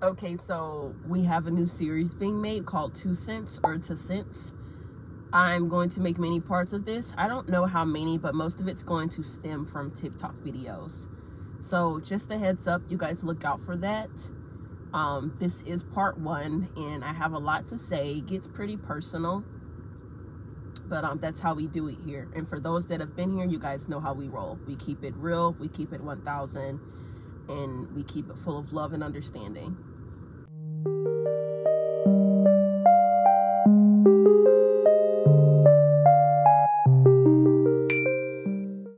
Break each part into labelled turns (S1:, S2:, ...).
S1: Okay, so we have a new series being made called 2 Cents or 2 Cents. I'm going to make many parts of this. I don't know how many, but most of it's going to stem from TikTok videos. So just a heads up, you guys look out for that. This is part 1, and I have a lot to say. It gets pretty personal, but that's how we do it here. And for those that have been here, you guys know how we roll. We keep it real, we keep it 1000, and we keep it full of love and understanding.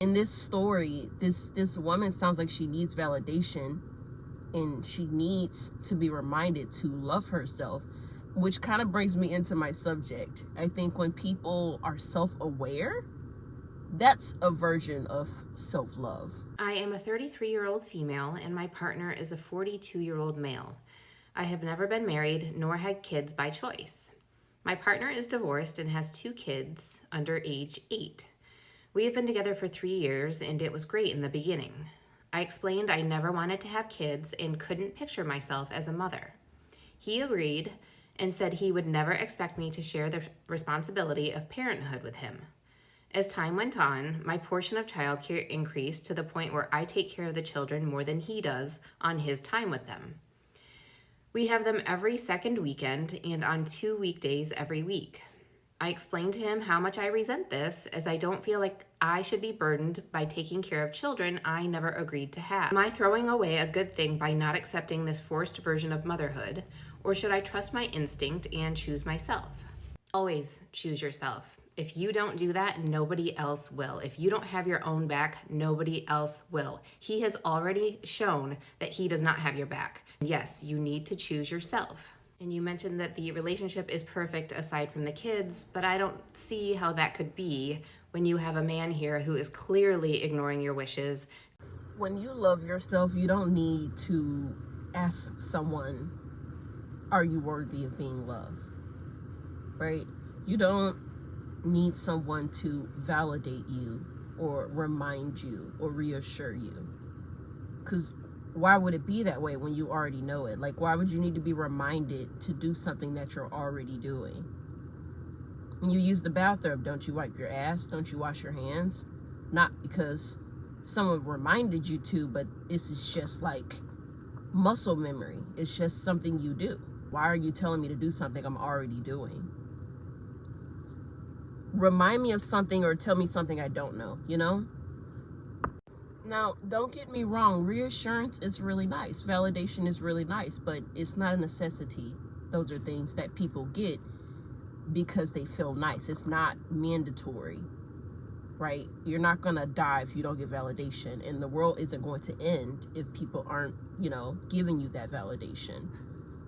S1: In this story, this woman sounds like she needs validation, and she needs to be reminded to love herself, which kind of brings me into my subject. I think when people are self-aware, that's a version of self-love.
S2: I am a 33-year-old female, and my partner is a 42-year-old male. I have never been married nor had kids by choice. My partner is divorced and has 2 kids under age 8. We have been together for 3 years, and it was great in the beginning. I explained I never wanted to have kids and couldn't picture myself as a mother. He agreed and said he would never expect me to share the responsibility of parenthood with him. As time went on, my portion of childcare increased to the point where I take care of the children more than he does on his time with them. We have them every second weekend and on 2 weekdays every week. I explained to him how much I resent this, as I don't feel like I should be burdened by taking care of children I never agreed to have. Am I throwing away a good thing by not accepting this forced version of motherhood, or should I trust my instinct and choose myself? Always choose yourself. If you don't do that, nobody else will. If you don't have your own back, nobody else will. He has already shown that he does not have your back. Yes, you need to choose yourself. And you mentioned that the relationship is perfect aside from the kids, but I don't see how that could be when you have a man here who is clearly ignoring your wishes.
S1: When you love yourself, you don't need to ask someone, are you worthy of being loved? Right? You don't need someone to validate you or remind you or reassure you. Because why would it be that way when you already know it? Like, why would you need to be reminded to do something that you're already doing? When you use the bathroom, don't you wipe your ass? Don't you wash your hands? Not because someone reminded you to, but this is just like muscle memory. It's just something you do. Why are you telling me to do something I'm already doing? Remind me of something or tell me something I don't know, you know? Now, don't get me wrong, reassurance is really nice. Validation is really nice, but it's not a necessity. Those are things that people get because they feel nice. It's not mandatory, right? You're not gonna die if you don't get validation, and the world isn't going to end if people aren't, giving you that validation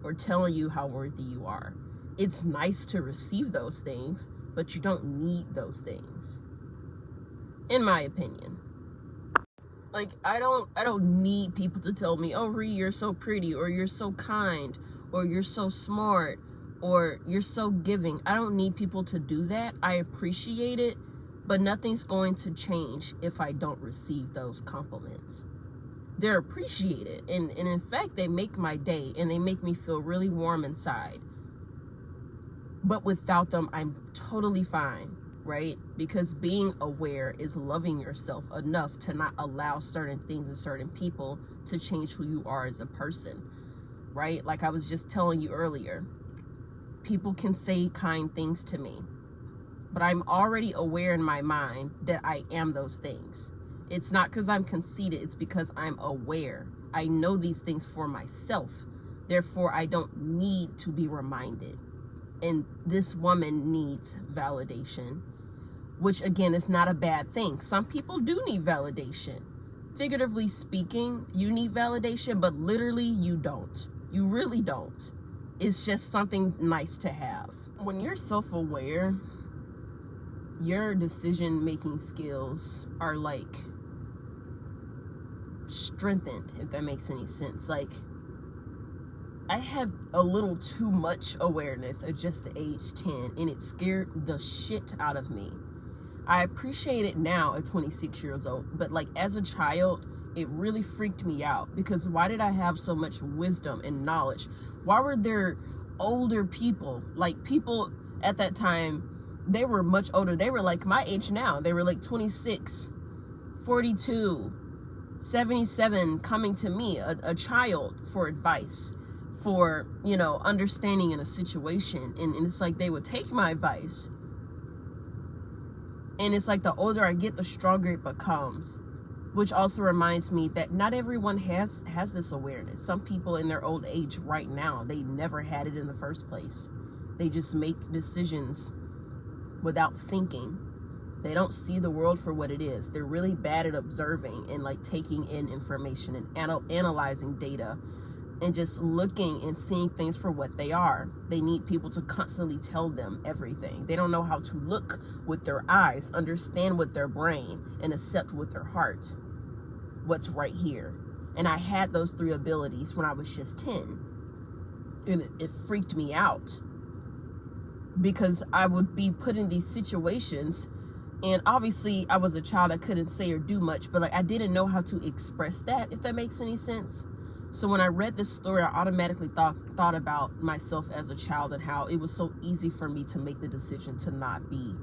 S1: or telling you how worthy you are. It's nice to receive those things, but you don't need those things, in my opinion. Like, I don't need people to tell me, oh, Ree, you're so pretty, or you're so kind, or you're so smart, or you're so giving. I don't need people to do that. I appreciate it, but nothing's going to change if I don't receive those compliments. They're appreciated, and in fact, they make my day, and they make me feel really warm inside. But without them, I'm totally fine. Right? Because being aware is loving yourself enough to not allow certain things and certain people to change who you are as a person, right? Like I was just telling you earlier, people can say kind things to me, but I'm already aware in my mind that I am those things. It's not because I'm conceited, it's because I'm aware. I know these things for myself. Therefore, I don't need to be reminded. And this woman needs validation, which again is not a bad thing. Some people do need validation. Figuratively speaking, you need validation, but literally you don't. You really don't. It's just something nice to have. When you're self-aware, your decision-making skills are like strengthened, if that makes any sense. Like, I had a little too much awareness at just the age 10, and it scared the shit out of me. I appreciate it now at 26 years old, but like as a child, it really freaked me out, because why did I have so much wisdom and knowledge? Why were there older people, like people at that time, they were much older. They were like my age now. They were like 26, 42, 77, coming to me, a child, for advice, for, you know, understanding in a situation. And it's like they would take my advice. And it's like the older I get, the stronger it becomes. Which also reminds me that not everyone has this awareness. Some people in their old age right now, they never had it in the first place. They just make decisions without thinking. They don't see the world for what it is. They're really bad at observing and like taking in information and analyzing data and just looking and seeing things for what they are. They need people to constantly tell them everything. They don't know how to look with their eyes, understand with their brain, and accept with their heart what's right here. And I had those three abilities when I was just 10. And it freaked me out, because I would be put in these situations, and obviously I was a child, I couldn't say or do much, but like I didn't know how to express that, if that makes any sense. So when I read this story, I automatically thought about myself as a child and how it was so easy for me to make the decision to not be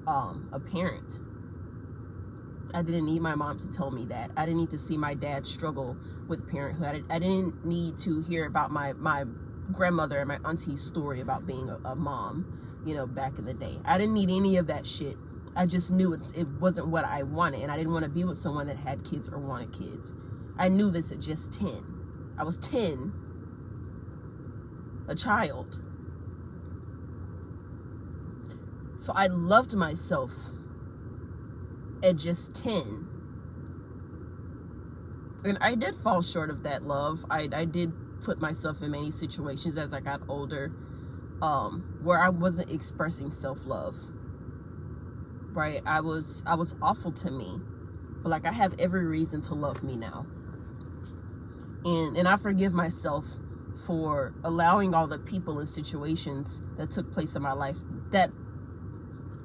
S1: a parent. I didn't need my mom to tell me that. I didn't need to see my dad struggle with parenthood. I didn't need to hear about my grandmother and my auntie's story about being a mom, you know, back in the day. I didn't need any of that shit. I just knew it wasn't what I wanted, and I didn't want to be with someone that had kids or wanted kids. I knew this at just 10. I was 10, a child. So I loved myself at just 10. And I did fall short of that love. I did put myself in many situations as I got older, where I wasn't expressing self-love. Right? I was awful to me. But like I have every reason to love me now. And I forgive myself for allowing all the people and situations that took place in my life that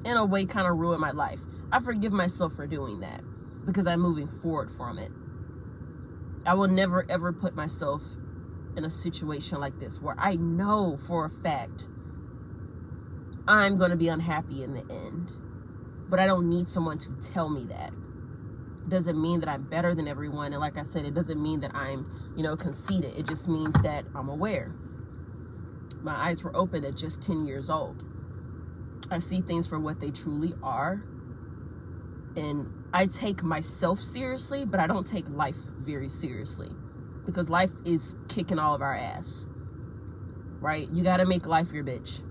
S1: in a way kind of ruined my life. I forgive myself for doing that, because I'm moving forward from it. I will never ever put myself in a situation like this where I know for a fact I'm going to be unhappy in the end. But I don't need someone to tell me that. It doesn't mean that I'm better than everyone. And like I said, it doesn't mean that I'm, you know, conceited. It just means that I'm aware. My eyes were open at just 10 years old. I see things for what they truly are. And I take myself seriously, but I don't take life very seriously. Because life is kicking all of our ass. Right? You got to make life your bitch.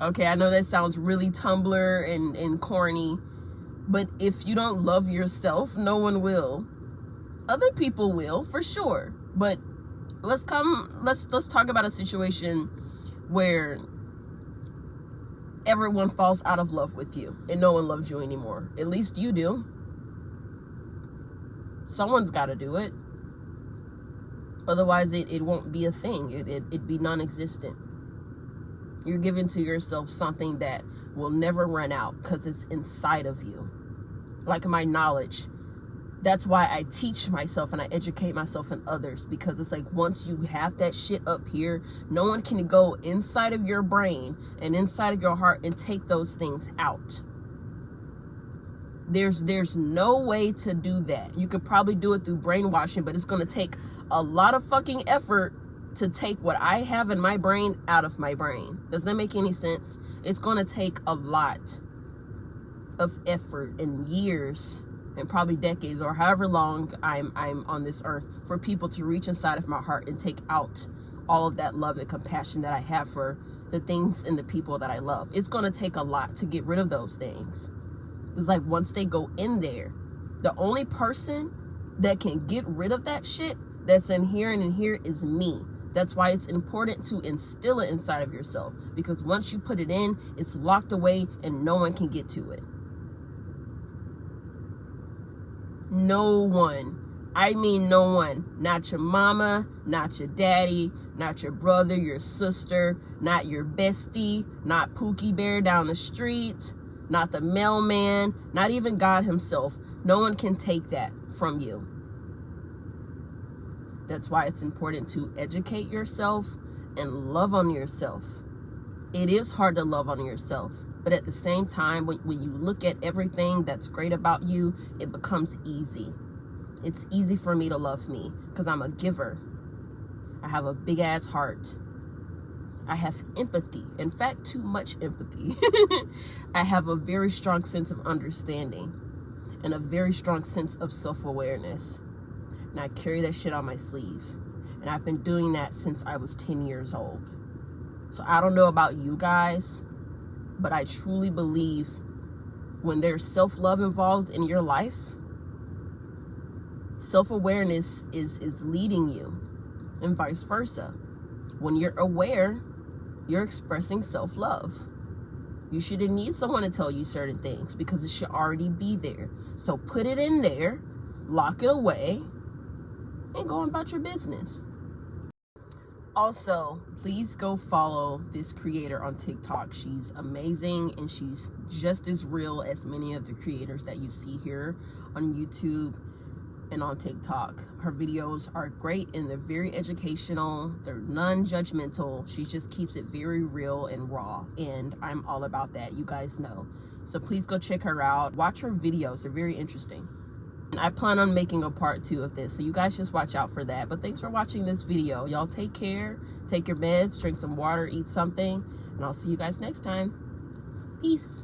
S1: Okay, I know that sounds really Tumblr and corny. But if you don't love yourself, no one will. Other people will, for sure. But let's talk about a situation where everyone falls out of love with you and no one loves you anymore. At least you do. Someone's got to do it. Otherwise, it won't be a thing. It'd be non-existent. You're giving to yourself something that will never run out because it's inside of you. Like my knowledge. That's why I teach myself and I educate myself and others, because it's like once you have that shit up here, no one can go inside of your brain and inside of your heart and take those things out. There's no way to do that. You could probably do it through brainwashing, but it's going to take a lot of fucking effort to take what I have in my brain out of my brain. Does that make any sense? It's going to take a lot of effort and years and probably decades or however long I'm on this earth for people to reach inside of my heart and take out all of that love and compassion that I have for the things and the people that I love. It's going to take a lot to get rid of those things. It's like once they go in there, the only person that can get rid of that shit that's in here and in here is me. That's why it's important to instill it inside of yourself, because once you put it in, it's locked away and no one can get to it. No one. I mean no one. Not your mama, not your daddy, not your brother, your sister, not your bestie, not Pookie Bear down the street, not the mailman, not even God himself. No one can take that from you. That's why it's important to educate yourself and love on yourself. It is hard to love on yourself, but at the same time, when you look at everything that's great about you, it becomes easy. It's easy for me to love me because I'm a giver. I have a big ass heart. I have empathy. In fact, too much empathy. I have a very strong sense of understanding and a very strong sense of self-awareness. And I carry that shit on my sleeve. And I've been doing that since I was 10 years old. So I don't know about you guys, but I truly believe when there's self-love involved in your life, self-awareness is leading you, and vice versa. When you're aware, you're expressing self-love. You shouldn't need someone to tell you certain things because it should already be there. So put it in there, lock it away, and go about your business. Also, please go follow this creator on TikTok. She's amazing and she's just as real as many of the creators that you see here on YouTube and on TikTok. Her videos are great and they're very educational. They're non-judgmental. She just keeps it very real and raw, and I'm all about that, you guys know. So please go check her out. Watch her videos. They're very interesting. And I plan on making a part 2 of this, so you guys just watch out for that. But thanks for watching this video. Y'all take care, take your meds, drink some water, eat something, and I'll see you guys next time. Peace.